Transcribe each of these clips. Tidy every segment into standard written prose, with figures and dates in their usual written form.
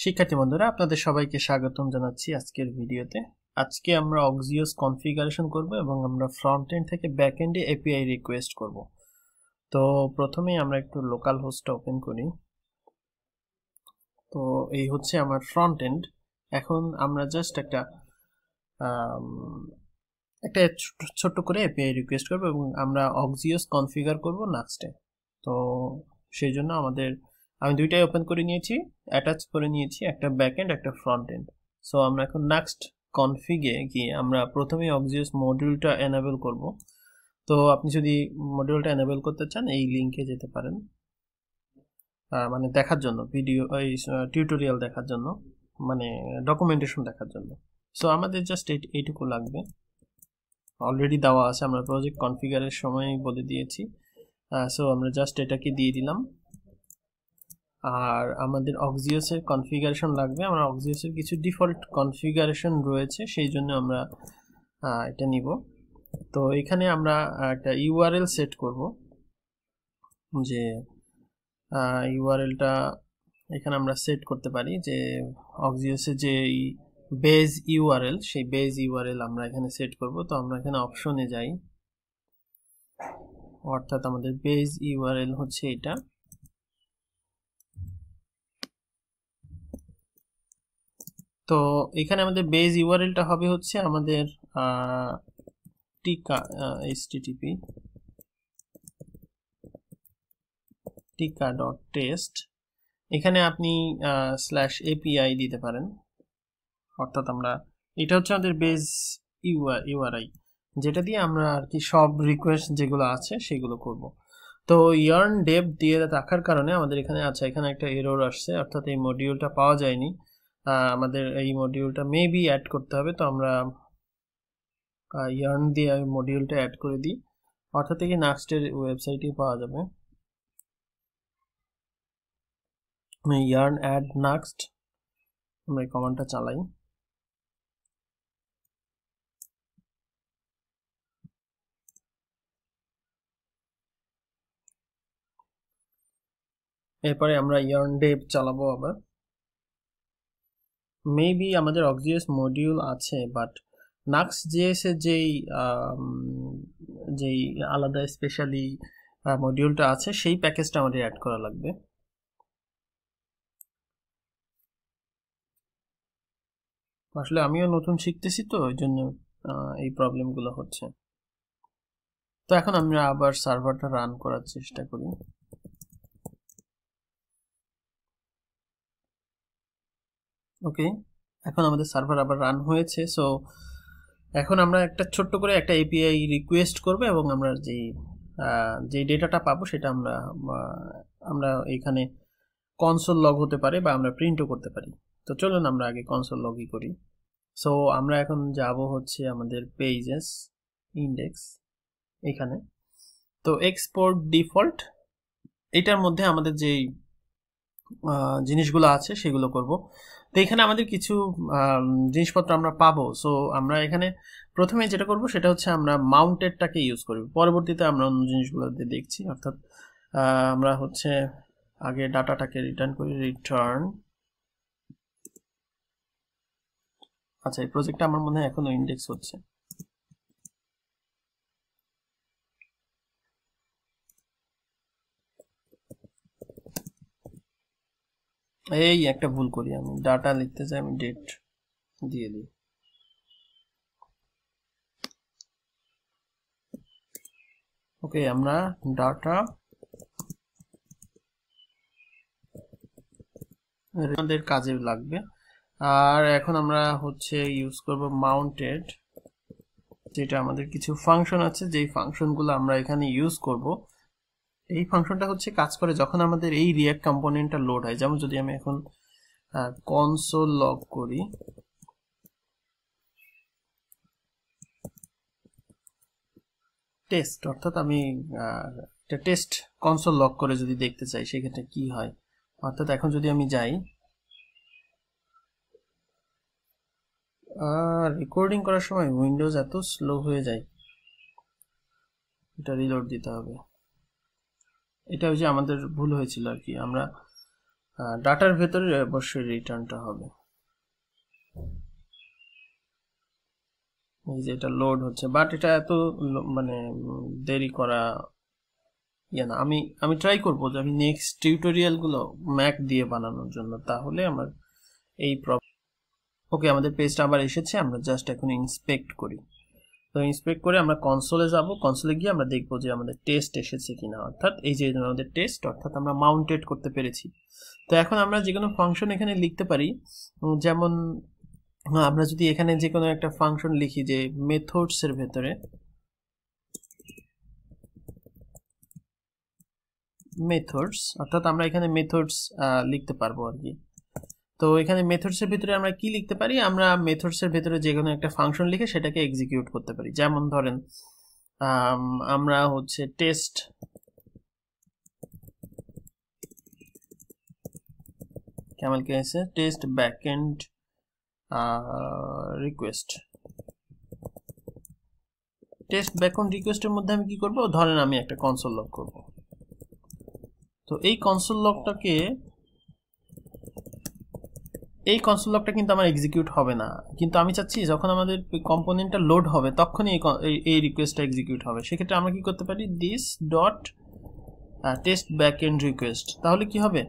শিক্ষার্থী বন্ধুরা, আপনাদের সবাইকে স্বাগতম জানাচ্ছি আজকের ভিডিওতে। আজকে আমরা অক্সিওস কনফিগারেশন করব এবং আমরা ফ্রন্ট এন্ড থেকে ব্যাক এন্ডে এপিআই রিকোয়েস্ট করব। তো প্রথমেই আমরা একটু লোকাল হোস্টটা ওপেন করি। তো এই হচ্ছে আমার ফ্রন্ট এন্ড। এখন আমরা জাস্ট একটা ছোট্ট করে এপিআই রিকোয়েস্ট করব এবং আমরা অক্সিওস কনফিগার করব নাক্সটে। তো সেই জন্য আমি দুইটাই ওপেন করে নিয়েছি, অ্যাটাচ করে নিয়েছি, একটা ব্যাক এন্ড একটা ফ্রন্ট এন্ড। সো আমরা এখন নেক্সট কনফিগে গিয়ে আমরা প্রথমে অক্সিওস মডিউলটা এনেবল করব। তো আপনি যদি মডিউলটা এনেবল করতে চান এই লিংকে যেতে পারেন, মানে দেখার জন্য ভিডিও, এই টিউটোরিয়াল দেখার জন্য, মানে ডকুমেন্টেশন দেখার জন্য। সো আমাদের জাস্ট এইটুকু লাগবে, অলরেডি দেওয়া আছে, আমরা প্রজেক্ট কনফিগারের সময় বলে দিয়েছি। সো আমরা জাস্ট এটাকে দিয়ে দিলাম। আর আমাদের অক্সিওসের কনফিগারেশন লাগবে, আমরা অক্সিওসের কিছু ডিফল্ট কনফিগারেশন রয়েছে, সেই জন্য আমরা এটা নিব। তো এখানে আমরা একটা ইউআরএল সেট করব, যে ইউআরএলটা এখানে আমরা সেট করতে পারি যে অক্সিওসের যে বেজ ইউআরএল, সেই বেজ ইউআরএল আমরা এখানে সেট করব। তো আমরা এখানে অপশনে যাই, অর্থাৎ আমাদের বেজ ইউআরএল হচ্ছে এটা। তো এখানে আমাদের বেজ ইউআরএলটা হবে হচ্ছে আমাদের tika.test। এখানে আপনি /API দিতে পারেন, অর্থাৎ এটা হচ্ছে আমাদের বেজ ইউআরআই, যেটা দিয়ে আমরা আর কি সব রিকোয়েস্ট যেগুলো আছে সেগুলো করব। তো ইয়ার্ন ডেভ দিয়ে রাখার কারণে আমাদের এখানে এখানে একটা এরর আসছে, অর্থাৎ এই মডিউলটা পাওয়া যায়নি। আমাদের এই মডিউলটা মেবি অ্যাড করতে হবে। তো আমরা ইয়ার্ন দিয়ে মডিউলটা অ্যাড করে দিই, অর্থাৎ কি নেক্সটের ওয়েবসাইটে পাওয়া যাবে। ইয়ার্ন অ্যাড নেক্সট, আমরা এই কমান্ডটা চালাই। এরপরে আমরা ইয়ার্ন ডেভ চালাবো আবার। মেবি আমাদের অক্সিওস মডিউল আছে, বাট Nuxt.js এর যেই আলাদা স্পেশালি মডিউলটা আছে সেই প্যাকেজটা আমাদের অ্যাড করা লাগবে। আসলে আমিও নতুন শিখতেছি, তো ওই জন্য এই প্রবলেমগুলো হচ্ছে। তো এখন আমরা আবার সার্ভারটা রান করার চেষ্টা করি। ওকে, এখন আমাদের সার্ভার আবার রান হয়েছে। সো এখন আমরা একটা ছোট্ট করে একটা এপিআই রিকোয়েস্ট করব এবং আমরা যে ডেটাটা পাবো সেটা আমরা এখানে কনসোল লগ হতে পারে বা আমরা প্রিন্টও করতে পারি। তো চলুন আমরা আগে কনসোল লগই করি। সো আমরা এখন যাব হচ্ছে আমাদের পেজেস ইন্ডেক্স, এখানে। তো এক্সপোর্ট ডিফল্ট, এটার মধ্যে আমাদের যেই জিনিসগুলো আছে সেগুলো করব। তো এখানে আমাদের কিছু জিনিসপত্র আমরা পাবো। সো আমরা এখানে প্রথমে যেটা করব সেটা হচ্ছে আমরা মাউন্টেডটাকে ইউজ করব, পরবর্তীতে আমরা অন্য জিনিসগুলো দেখছি। অর্থাৎ আমরা হচ্ছে আগে ডাটাটাকে রিটার্ন করি, রিটার্ন। আচ্ছা, এই প্রজেক্টটা আমার মনে হয় এখনো ইন্ডেক্স হচ্ছে। এই একটা ভুল করি, আমি ডাটা লিখতে চাই, আমি ডেট দিয়ে দিই। ওকে, আমরা ডাটা আমাদের কাজে লাগবে। আর এখন আমরা হচ্ছে ইউজ করব মাউন্টেড, যেটা আমাদের কিছু ফাংশন আছে, যেই ফাংশনগুলো আমরা এখানে ইউজ করব। এই ফাংশনটা হচ্ছে কাজ করে যখন আমাদের এই রিঅ্যাক্ট কম্পোনেন্টটা লোড হয়। যেমন যদি আমি এখন কনসোল লগ করি, টেস্ট, অর্থাৎ আমি একটা টেস্ট কনসোল লগ করে যদি দেখতে চাই সেক্ষেত্রে কি হয়। অর্থাৎ এখন যদি আমি যাই, রেকর্ডিং করার সময় উইন্ডোজ এত স্লো হয়ে যায়, এটা রিলোড দিতে হবে। এটা হচ্ছে আমাদের ভুল হয়েছিল আর কি। আমরা ডাটার ভেতরে অবশ্যই রিটার্নটা হবে। এই যে এটা লোড হচ্ছে, বাট এটা এত মানে দেরি করা ইয়ে না। আমি ট্রাই করবো যে আমি নেক্সট টিউটোরিয়ালগুলো ম্যাক দিয়ে বানানোর জন্য, তাহলে আমার এই প্রবলেম। ওকে, আমাদের পেজটা আবার এসেছে, আমরা জাস্ট এখন ইন্সপেক্ট করি। তো ইন্সপেক্ট করে আমরা কনসোলে যাব, কনসোলে গিয়ে আমরা দেখবো যে আমাদের টেস্ট এসেছে কিনা, অর্থাৎ এই যে আমাদের টেস্ট, অর্থাৎ আমরা মাউন্টেড করতে পেরেছি। তো এখন আমরা যে কোনো ফাংশন এখানে লিখতে পারি, যেমন আমরা যদি এখানে যে কোনো একটা ফাংশন লিখি যে মেথডসের ভেতরে মেথডস, অর্থাৎ আমরা এখানে মেথডস লিখতে পারবো আর কি। তো এখানে মেথডসের ভিতরে আমরা কি লিখতে পারি, আমরা মেথডসের ভিতরে যে কোনো একটা ফাংশন লিখে সেটাকে এক্সিকিউট করতে পারি। যেমন ধরেন আমরা হচ্ছে টেস্ট কেমন কি আছে, test backend request. Test backend রিকোয়েস্টের মধ্যে আমি কি করব, ধরেন আমি একটা কনসোল লগ করব। তো এই কনসোল লগটা কিন্তু আমার এক্সিকিউট হবে না, কিন্তু আমি চাচ্ছি যখন আমাদের কম্পোনেন্টটা লোড হবে তখনই এই রিকোয়েস্টটা এক্সিকিউট হবে। সেক্ষেত্রে আমরা কি করতে পারি, this dot test backend request. তাহলে কি হবে,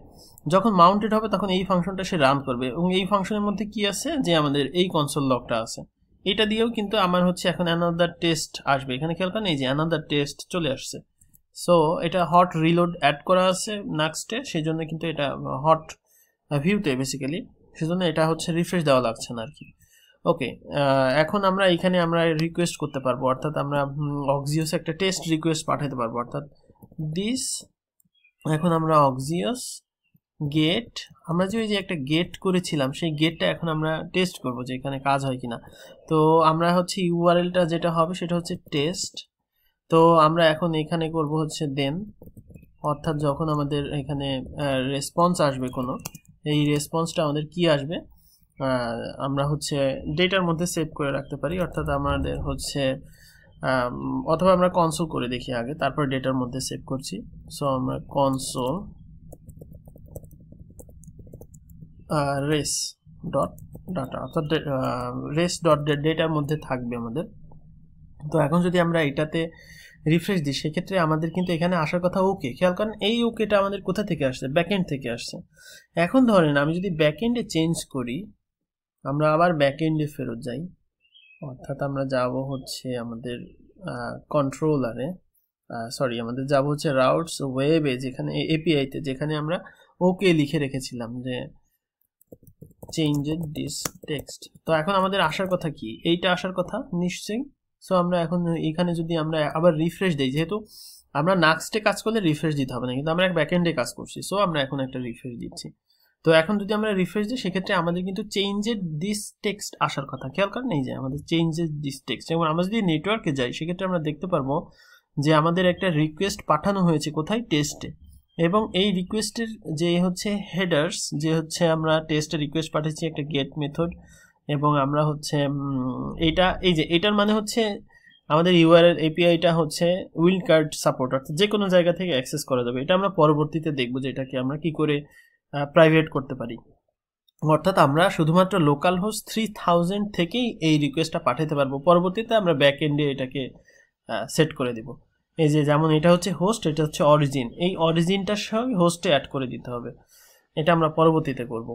যখন মাউন্টেড হবে তখন এই ফাংশনটা সে রান করবে, এবং এই ফাংশনের মধ্যে কি আছে, যে আমাদের এই কনসোল লগটা আছে, এটা দিয়েও কিন্তু আমার হচ্ছে এখন অ্যানাদার টেস্ট আসবে। এখানে খেয়াল করেন এই যে অ্যানাদার টেস্ট চলে আসছে। সো এটা হট রিলোড অ্যাড করা আছে নেক্সটে, সেই জন্য কিন্তু এটা হট ভিউতে বেসিক্যালি, সেজন্য এটা হচ্ছে রিফ্রেশ দেওয়া লাগছে না আর কি। ওকে, এখন আমরা এখানে আমরা রিকোয়েস্ট করতে পারবো, অর্থাৎ আমরা অক্সিওস একটা টেস্ট রিকোয়েস্ট পাঠাতে পারবো, অর্থাৎ দিস। এখন আমরা অক্সিওস গেট, আমরা যে একটা গেট করেছিলাম সেই গেটটা এখন আমরা টেস্ট করব যে এখানে কাজ হয় কিনা। তো আমরা হচ্ছে ইউআরএলটা যেটা হবে সেটা হচ্ছে টেস্ট। তো আমরা এখন এখানে করব হচ্ছে দেন, অর্থাৎ যখন আমাদের এখানে রেসপন্স আসবে কোনো, এই রেসপন্সটা আমাদের কি আসবে, আমরা হচ্ছে ডেটার মধ্যে সেভ করে রাখতে পারি, অর্থাৎ আমাদের হচ্ছে অথবা আমরা কনসোল করে দেখি আগে, তারপর ডেটার মধ্যে সেভ করছি। সো আমরা কনসোল রেস ডট ডাটা, অর্থাৎ রেস ডট ডেটার মধ্যে থাকবে আমাদের। তো এখন যদি আমরা এটাতে রিফ্রেশ দিই সেক্ষেত্রে আমাদের কিন্তু এখানে আসার কথা ওকে। খেয়াল করেন এই ওকেটা আমাদের কোথা থেকে আসছে, ব্যাকএন্ড থেকে আসছে। এখন ধরেন আমি যদি ব্যাকএন্ডে চেঞ্জ করি, আমরা আবার ব্যাকএন্ডে ফেরত যাই, অর্থাৎ আমরা যাব হচ্ছে আমাদের কন্ট্রোলারে, সরি আমাদের যাব হচ্ছে রাউটস ওয়েবে, যেখানে এপিআইতে যেখানে আমরা ওকে লিখে রেখেছিলাম যে চেঞ্জেড দিস টেক্সট। তো এখন আমাদের আসার কথা কি, এইটা আসার কথা নিশ্চয়ই। সো আমরা এখন এখানে যদি আমরা আবার রিফ্রেশ দিই, যেহেতু আমরা নাক্সটে কাজ করলে রিফ্রেশ দিতে হবে না, কিন্তু আমরা এক ব্যাকএন্ডে কাজ করছি, সো আমরা এখন একটা রিফ্রেশ দিচ্ছি। তো এখন যদি আমরা রিফ্রেশ দিই সেক্ষেত্রে আমাদের কিন্তু চেঞ্জেড দিস টেক্সট আসার কথা। খেয়াল করেন এই যে আমাদের চেঞ্জেড দিস টেক্সট। এবং আমরা যদি নেটওয়ার্কে যাই সেক্ষেত্রে আমরা দেখতে পারবো যে আমাদের একটা রিকোয়েস্ট পাঠানো হয়েছে কোথায়, টেস্টে। এবং এই রিকোয়েস্টের যে হচ্ছে হেডার্স, যে হচ্ছে আমরা টেস্টে রিকোয়েস্ট পাঠিয়েছি একটা গেট মেথড, এবং আমরা হচ্ছে এইটা, এই যে এটার মানে হচ্ছে আমাদের ইউআরএল এপিআইটা হচ্ছে উইল্ড কার্ড সাপোর্ট, অর্থাৎ যে কোনো জায়গা থেকে অ্যাক্সেস করা যাবে। এটা আমরা পরবর্তীতে দেখবো যে এটাকে আমরা কি করে প্রাইভেট করতে পারি, অর্থাৎ আমরা শুধুমাত্র লোকাল হোস্ট 3000 থেকেই এই রিকোয়েস্টটা পাঠাতে পারবো। পরবর্তীতে আমরা ব্যাক এন্ডে এটাকে সেট করে দিব। এই যে যেমন এটা হচ্ছে হোস্ট, এটা হচ্ছে অরিজিন, এই অরিজিনটার সঙ্গে হোস্টে অ্যাড করে দিতে হবে, এটা আমরা পরবর্তীতে করব।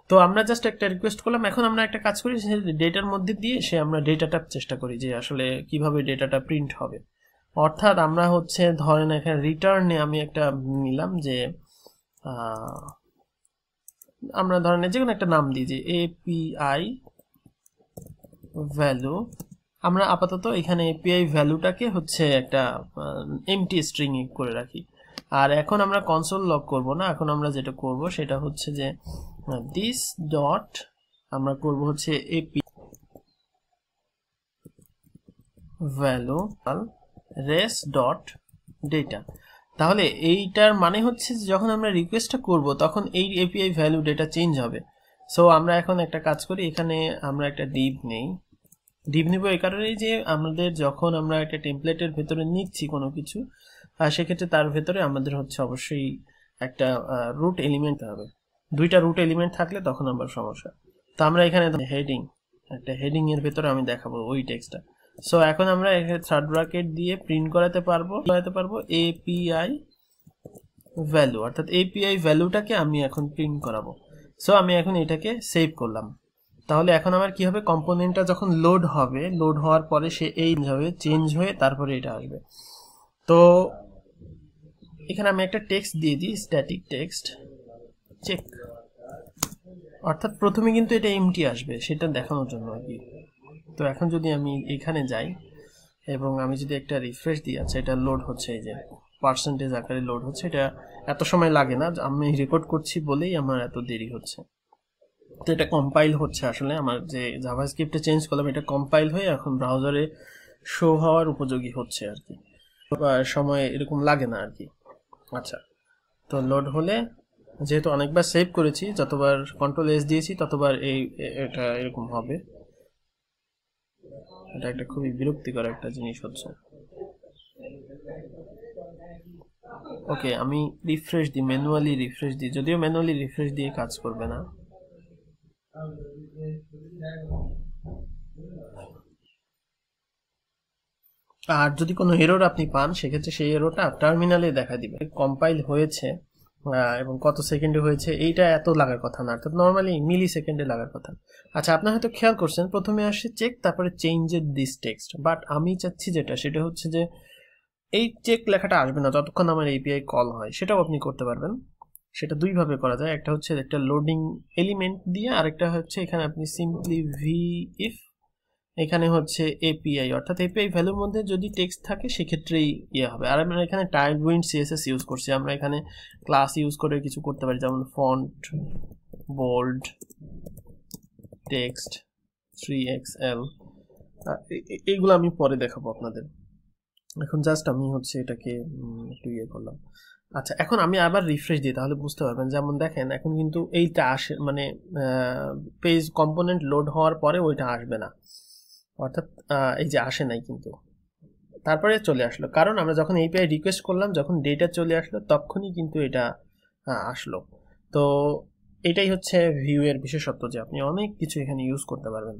তো আমরা জাস্ট একটা রিকোয়েস্ট করলাম, এখন আমরা একটা কাজ করি, ডেটার মধ্যে দিয়ে আমরা ডেটাটা চেষ্টা করি যে আসলে কিভাবে ডেটাটা প্রিন্ট হবে। অর্থাৎ আমরা হচ্ছে ধরেন এখানে রিটার্নে আমি একটা নিলাম যে আমরা ধরেন যে কোনো একটা নাম দিই যে এপিআই ভ্যালু। আমরা আপাতত এখানে এপিআই ভ্যালুটাকে হচ্ছে একটা এমটি স্ট্রিং করে রাখি। আর এখন আমরা কনসোল লগ করব না, এখন আমরা যেটা করব সেটা হচ্ছে যে দিস ডট আমরা করব হচ্ছে AP value res dot data. তাহলে এইটার মানে হচ্ছে যখন আমরা রিকোয়েস্টটা করব তখন এই এপিআই ভ্যালু ডেটা চেঞ্জ হবে। সো আমরা এখন একটা কাজ করি, এখানে আমরা একটা ডিভ নেই। ডিভ নিব এই কারণেই যে আমাদের যখন আমরা একটা টেমপ্লেটের ভেতরে নিচ্ছি কোনো কিছু, সেক্ষেত্রে তার ভেতরে আমাদের হচ্ছে অবশ্যই একটা রুট এলিমেন্ট হবে। দুইটা রুট এলিমেন্ট থাকলে তখন আবার সমস্যা। তো আমরা এখানে হেডিং, একটা হেডিং এর ভেতরে আমি দেখাবো ওই টেক্সটটা। সো এখন আমরা এখানে থার্ড ব্র্যাকেট দিয়ে প্রিন্ট করাতে পারবো এপিআই ভ্যালু, অর্থাৎ এপিআই ভ্যালুটাকে আমি এখন প্রিন্ট করাবো। সো আমি এখন এটাকে সেভ করলাম। তাহলে এখন আমার কি হবে, কম্পোনেন্টটা যখন লোড হবে, লোড হওয়ার পরে সে চেঞ্জ হয়ে তারপরে এটা আসবে। তো এখানে আমি একটা টেক্সট দিয়ে দিই, স্ট্যাটিক টেক্সট চেক, অর্থাৎ প্রথমে কিন্তু এটা এমটি আসবে সেটা দেখানোর জন্য আর কি। তো এখন যদি আমি এখানে যাই এবং আমি যদি একটা রিফ্রেশ দিই, আচ্ছা এটা লোড হচ্ছে, এই যে পার্সেন্টেজ আকারে লোড হচ্ছে, এটা এত সময় লাগে না, আমি রেকর্ড করছি বলেই আমার এত দেরি হচ্ছে। তো এটা কম্পাইল হচ্ছে, আসলে আমার যে জাভাস্ক্রিপ্টে চেঞ্জ করলাম এটা কম্পাইল হয়ে এখন ব্রাউজারে শো হওয়ার উপযোগী হচ্ছে আর কি, সময় এরকম লাগে না আর কি। আচ্ছা, তো লোড হলে যেহেতু অনেকবার সেভ করেছি, যতবার কন্ট্রোল এস দিয়েছি ততবার এটা এরকম হবে। এটা একটা খুবই বিরক্তিকর একটা জিনিস হচ্ছে। ওকে, আমি রিফ্রেশ দিই, ম্যানুয়ালি রিফ্রেশ দিই, যদিও ম্যানুয়ালি রিফ্রেশ দিয়ে কাজ করবে না। আর যদি কোনো এরর আপনি পান সেক্ষেত্রে সেই এররটা টার্মিনালে দেখা দিবে কম্পাইল হয়েছে এবং কত সেকেন্ডে হয়েছে, এইটা এত লাগার কথা না, অর্থাৎ নর্মালি মিলি সেকেন্ডে লাগার কথা। আচ্ছা, আপনার হয়তো খেয়াল করছেন প্রথমে আসে চেক, তারপরে চেঞ্জের দিস টেক্সট, বাট আমি চাচ্ছি সেটা হচ্ছে যে এই চেক লেখাটা আসবে না যতক্ষণ আমার এপিআই কল হয়। সেটাও আপনি করতে পারবেন, সেটা দুইভাবে করা যায়। একটা হচ্ছে একটা লোডিং এলিমেন্ট দিয়ে, আরেকটা হচ্ছে এখানে আপনি সিম্পলি ভি ইফ, এখানে হচ্ছে এপিআই, অর্থাৎ এপিআই ভ্যালুর মধ্যে যদি টেক্সট থাকে সেক্ষেত্রেই ইয়ে হবে। আর আমরা এখানে টাইলউইন্ড সিএসএস ইউজ করছি, আমরা এখানে ক্লাস ইউজ করে কিছু করতে পারি, যেমন ফন্ট বোল্ড টেক্সট 3XL, এইগুলো আমি পরে দেখাবো আপনাদের। এখন জাস্ট আমি হচ্ছে এটাকে একটু ইয়ে করলাম। আচ্ছা, এখন আমি আবার রিফ্রেশ দিই, তাহলে বুঝতে পারবেন। যেমন দেখেন এখন কিন্তু এইটা আসে, মানে পেজ কম্পোনেন্ট লোড হওয়ার পরে ওইটা আসবে না, অর্থাৎ এই যে আসে নাই কিন্তু, তারপরে চলে আসলো, কারণ আমরা যখন এপিআই রিকোয়েস্ট করলাম, যখন ডেটা চলে আসলো তখনই কিন্তু এটা আসলো। তো এটাই হচ্ছে ভিউ এর বিশেষত্ব, যে আপনি অনেক কিছু এখানে ইউজ করতে পারবেন।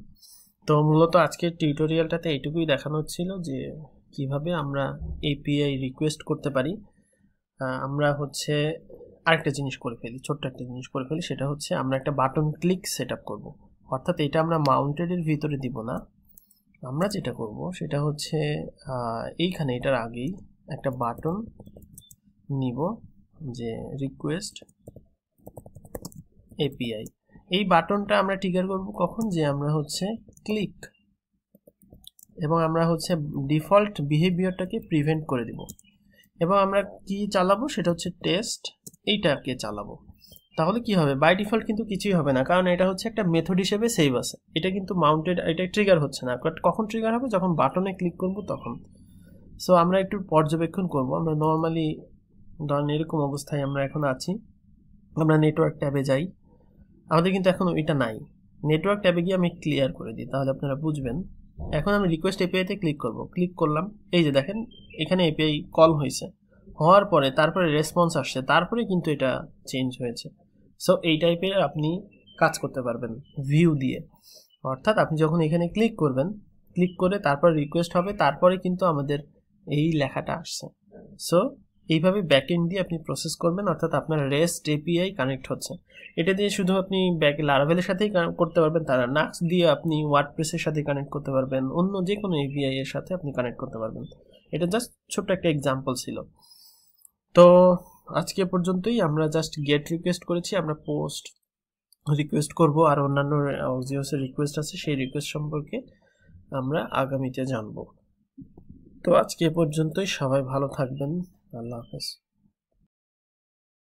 তো মূলত আজকের টিউটোরিয়ালটাতে এইটুকুই দেখানো হচ্ছিল যে কিভাবে আমরা এপিআই রিকোয়েস্ট করতে পারি। আমরা হচ্ছে আরেকটা জিনিস করে ফেলি, ছোট্ট একটা জিনিস করে ফেলি, সেটা হচ্ছে আমরা একটা বাটন ক্লিক সেট আপ করবো, অর্থাৎ এটা আমরা মাউন্টেডের ভিতরে দিব না। আমরা যেটা করব সেটা হচ্ছে এইখানে এটার আগেই একটা বাটন নিব, যে রিকোয়েস্ট এপিআই। এই বাটনটা আমরা ট্রিগার করব কখন, যে আমরা হচ্ছে ক্লিক, এবং আমরা হচ্ছে ডিফল্ট বিহেভিয়ারটাকে প্রিভেন্ট করে দিব, এবং আমরা কি চালাবো সেটা হচ্ছে টেস্ট, এইটাকে চালাবো। তাহলে কি হবে, বাই ডিফল্ট কিন্তু কিছুই হবে না, কারণ এটা হচ্ছে একটা মেথড হিসেবে সেভ আছে, এটা কিন্তু মাউন্টেড, এটা ট্রিগার হচ্ছে না। কখন ট্রিগার হবে, যখন বাটনে ক্লিক করব তখন। সো আমরা একটু পর্যবেক্ষণ করব। আমরা নর্মালি ধরেন এরকম অবস্থায় আমরা এখন আছি, আমরা নেটওয়ার্ক ট্যাবে যাই, আমাদের কিন্তু এখন এটা নাই। নেটওয়ার্ক ট্যাবে গিয়ে আমি ক্লিয়ার করে দিই, তাহলে আপনারা বুঝবেন। এখন আমি রিকোয়েস্ট এপিআইতে ক্লিক করব, ক্লিক করলাম, এই যে দেখেন এখানে এপিআই কল হয়েছে, হওয়ার পরে তারপরে রেসপন্স আসছে, তারপরে কিন্তু এটা চেঞ্জ হয়েছে। সো এই টাইপের আপনি কাজ করতে পারবেন ভিউ দিয়ে, অর্থাৎ আপনি যখন এখানে ক্লিক করবেন, ক্লিক করে তারপর রিকোয়েস্ট হবে, তারপরে কিন্তু আমাদের এই লেখাটা আসছে। সো এইভাবে ব্যাকএন্ড দিয়ে আপনি প্রসেস করবেন, অর্থাৎ আপনার রেস্ট এপিআই কানেক্ট হচ্ছে। এটা দিয়ে শুধু আপনি লারাভেলের সাথেই করতে পারবেন, তারা নাক্স দিয়ে আপনি ওয়ার্ডপ্রেসের সাথে কানেক্ট করতে পারবেন, অন্য যে কোনো এপিআই এর সাথে আপনি কানেক্ট করতে পারবেন। এটা জাস্ট ছোট্ট একটা এক্সাম্পল ছিল। তো আজকে পর্যন্তই, আমরা জাস্ট গেট রিকোয়েস্ট করেছি, আমরা পোস্ট রিকোয়েস্ট করব, আর অন্যান্য অক্সিওসের রিকোয়েস্ট আছে, সেই রিকোয়েস্ট সম্পর্কে আমরা আগামীতে জানব। তো আজকে পর্যন্তই, সবাই ভালো থাকবেন, আল্লাহ হাফেজ।